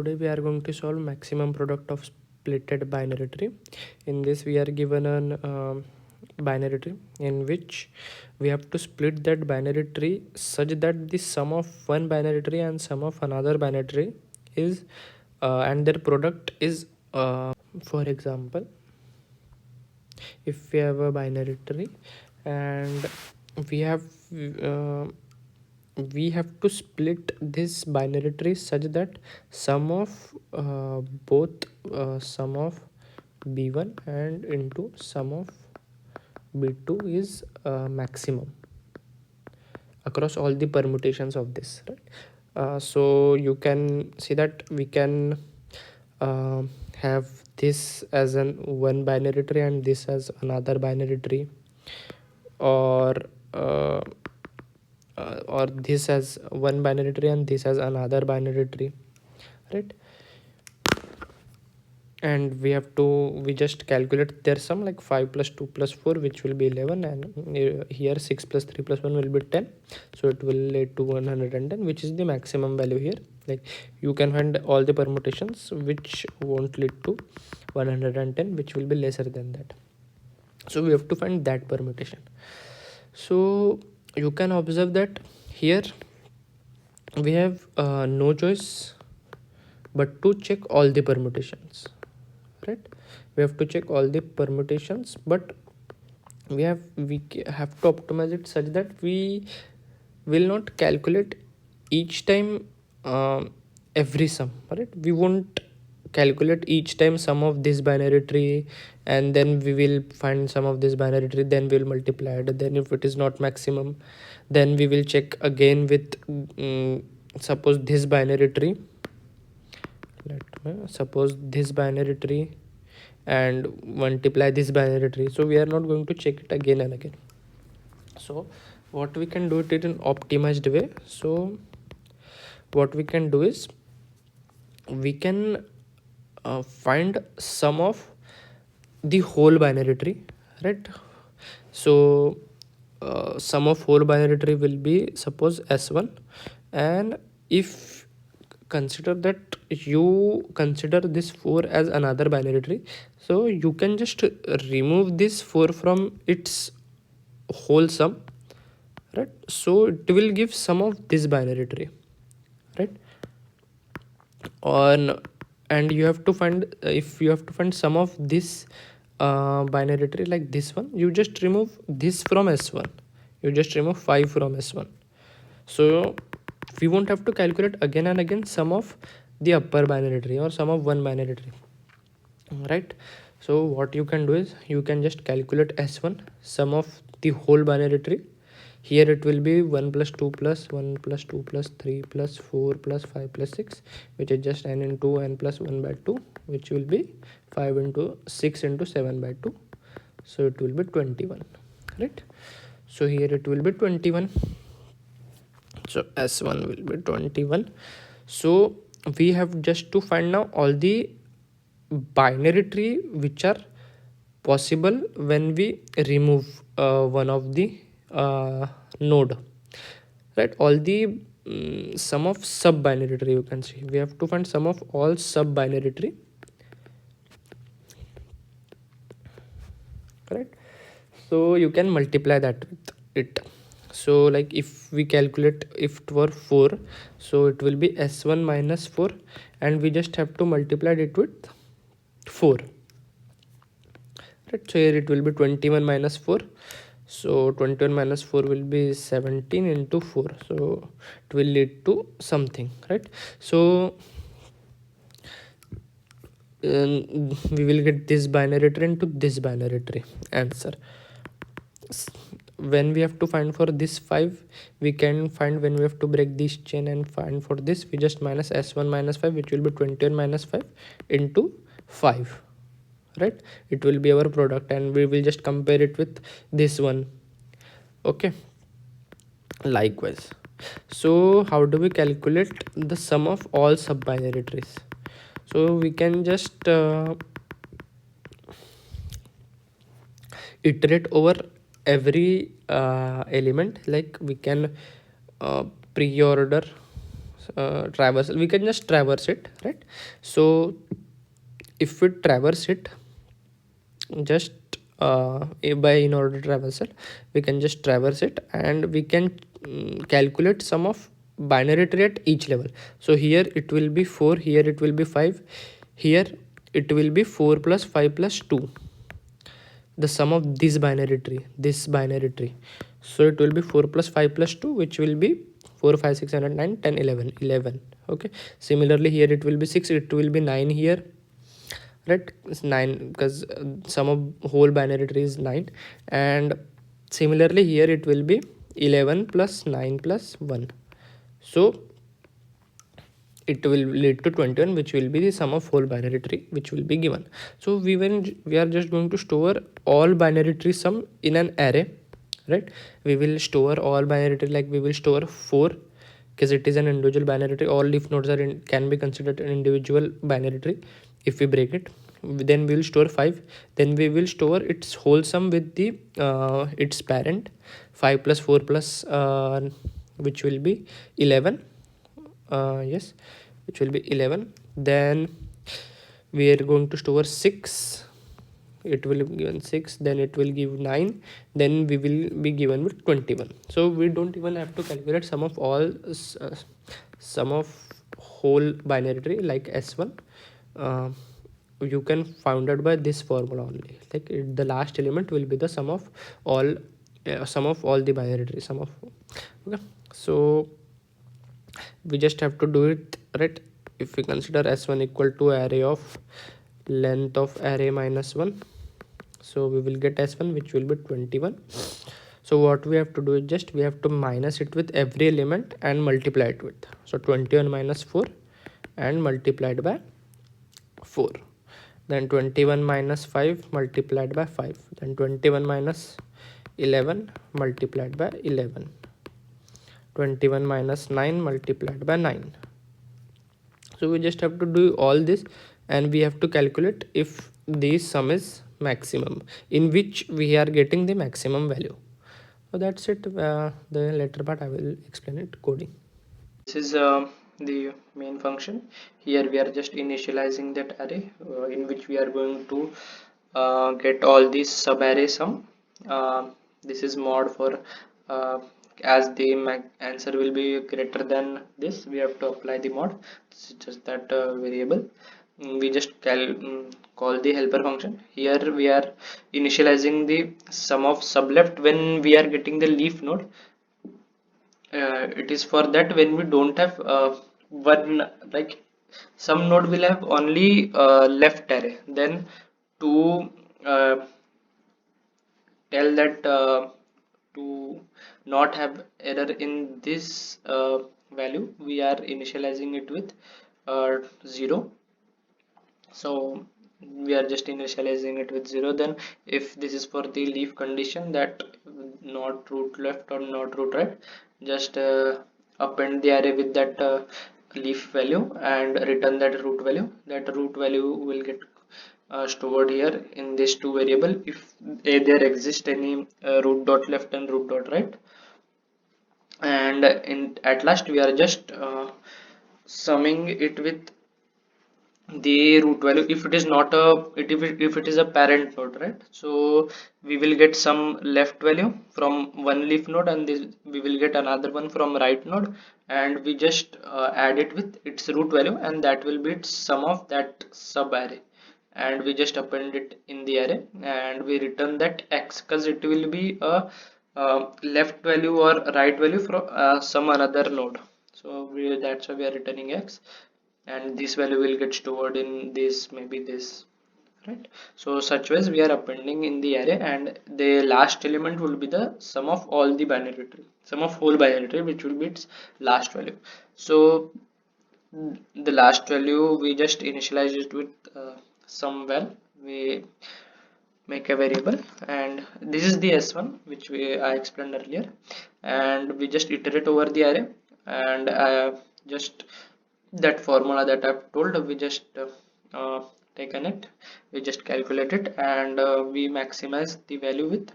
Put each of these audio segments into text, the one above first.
Today we are going to solve maximum product of splitted binary tree. In this we are given an binary tree in which we have to split that binary tree such that the sum of one binary tree and sum of another binary tree is and their product is for example, if we have a binary tree and we have uh, we have to split this binary tree such that sum of both sum of b1 and into sum of b2 is maximum across all the permutations of this, right? So you can see that we can uh, have this as an one binary tree and this as another binary tree, or uh, or this as one binary tree and this as another binary tree, right? And we just calculate their sum, like 5 plus 2 plus 4, which will be 11, and here 6 plus 3 plus 1 will be 10, so it will lead to 110, which is the maximum value here. Like, you can find all the permutations which won't lead to 110, which will be lesser than that. So we have to find that permutation. So you can observe that here we have no choice but to check all the permutations, right? We have to check all the permutations, but we have to optimize it such that we will not calculate each time every sum, right? We won't calculate each time sum of this binary tree and then we will find sum of this binary tree, then we'll multiply it, then if it is not maximum, then we will check again with suppose this binary tree. Suppose this binary tree and multiply this binary tree, so we are not going to check it again and again. So what we can do it in an optimized way. So what we can do is we can find sum of the whole binary tree, right? So sum of whole binary tree will be suppose s1, and if consider that you consider this 4 as another binary tree, so you can just remove this 4 from its whole sum, right? So it will give sum of this binary tree, right? On and you have to find if you have to find sum of this binary tree, like this one, you just remove this from s1, you just remove 5 from s1, so we won't have to calculate again and again sum of the upper binary tree or sum of one binary tree, right? So what you can do is you can just calculate s1 sum of the whole binary tree. Here it will be 1 plus 2 plus 1 plus 2 plus 3 plus 4 plus 5 plus 6, which is just n into n plus 1 by 2, which will be 5 into 6 into 7 by 2, so it will be 21, right? So here it will be 21, so s1 will be 21. So we have just to find now all the binary tree which are possible when we remove one of the node, right? All the sum of sub binary tree, you can see we have to find sum of all sub binary tree, correct? So you can multiply that with it. So like if we calculate if it were 4, so it will be s1 minus 4, and we just have to multiply it with 4, right? So here it will be 21 minus 4, so 21 minus 4 will be 17 into 4, so it will lead to something, right? So we will get this binary tree into this binary tree answer. When we have to find for this 5, we can find when we have to break this chain and find for this, we just minus s1 minus 5, which will be 21 minus 5 into 5, right? It will be our product and we will just compare it with this one, okay? Likewise, so how do we calculate the sum of all sub binary trees? So we can just iterate over every element, like we can pre-order traversal, we can just traverse it, right? So if we traverse it, just by in order traversal, we can just traverse it, and we can calculate sum of binary tree at each level. So here it will be 4, here it will be 5, here it will be 4 plus 5 plus 2, the sum of this binary tree, so it will be 4 plus 5 plus 2, which will be 4 5 6 7 8 9 10 11 11. Okay, similarly here it will be 6, it will be 9 here, right? It's 9 because sum of whole binary tree is 9. And similarly here it will be 11 plus 9 plus 1, so it will lead to 21, which will be the sum of whole binary tree, which will be given. So we are just going to store all binary tree sum in an array, right? We will store all binary tree, like we will store 4 because it is an individual binary tree. All leaf nodes are can be considered an individual binary tree. If we break it, then we will store 5, then we will store its whole sum with the its parent, 5 plus 4 plus which will be 11, yes, which will be 11. Then we are going to store 6, it will be given 6, then it will give 9, then we will be given with 21. So we don't even have to calculate sum of all sum of whole binary tree like S1. You can find out by this formula only, like the last element will be the sum of all the binary tree, sum of. Okay, so we just have to do it, right? If we consider S1 equal to array of length of array minus 1, so we will get S1, which will be 21. So what we have to do is just we have to minus it with every element and multiply it with, so 21 minus 4 and multiplied by 4, then 21 minus 5 multiplied by 5, then 21 minus 11 multiplied by 11, 21 minus 9 multiplied by 9. So we just have to do all this, and we have to calculate if this sum is maximum, in which we are getting the maximum value. So that's it. The later part I will explain it coding. This is the main function. Here we are just initializing that array in which we are going to get all these sub array sum. This is mod for as the answer will be greater than this, we have to apply the mod. This is just that variable. We just call the helper function. Here we are initializing the sum of sub left when we are getting the leaf node. It is for that when we don't have one, like some node will have only left array, then to uh, tell that to not have error in this value, we are initializing it with 0. So we are just initializing it with 0. Then if this is for the leaf condition, that not root left or not root right, just append the array with that leaf value and return that root value. That root value will get stored here in these two variable if there exist any root dot left and root dot right. And at last we are just summing it with the root value if it is not a if it is a parent node, right? So we will get some left value from one leaf node, and this we will get another one from right node, and we just add it with its root value, and that will be its sum of that sub array, and we just append it in the array, and we return that x because it will be a left value or right value from some another node. So that's why we are returning x, and this value will get stored in this, maybe this, right? So such ways we are appending in the array, and the last element will be the sum of all the binary tree, sum of whole binary tree, which will be its last value. So the last value we just initialize it with some val. We make a variable, and this is the S1 which I explained earlier, and we just iterate over the array, and just that formula that I've told, we just take a net, we just calculate it, and we maximize the value with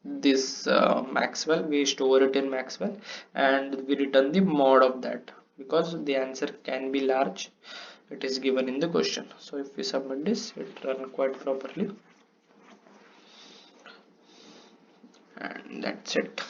this Maxwell. We store it in Maxwell, and we return the mod of that. because the answer can be large, it is given in the question. So if we submit this, it run quite properly, and that's it.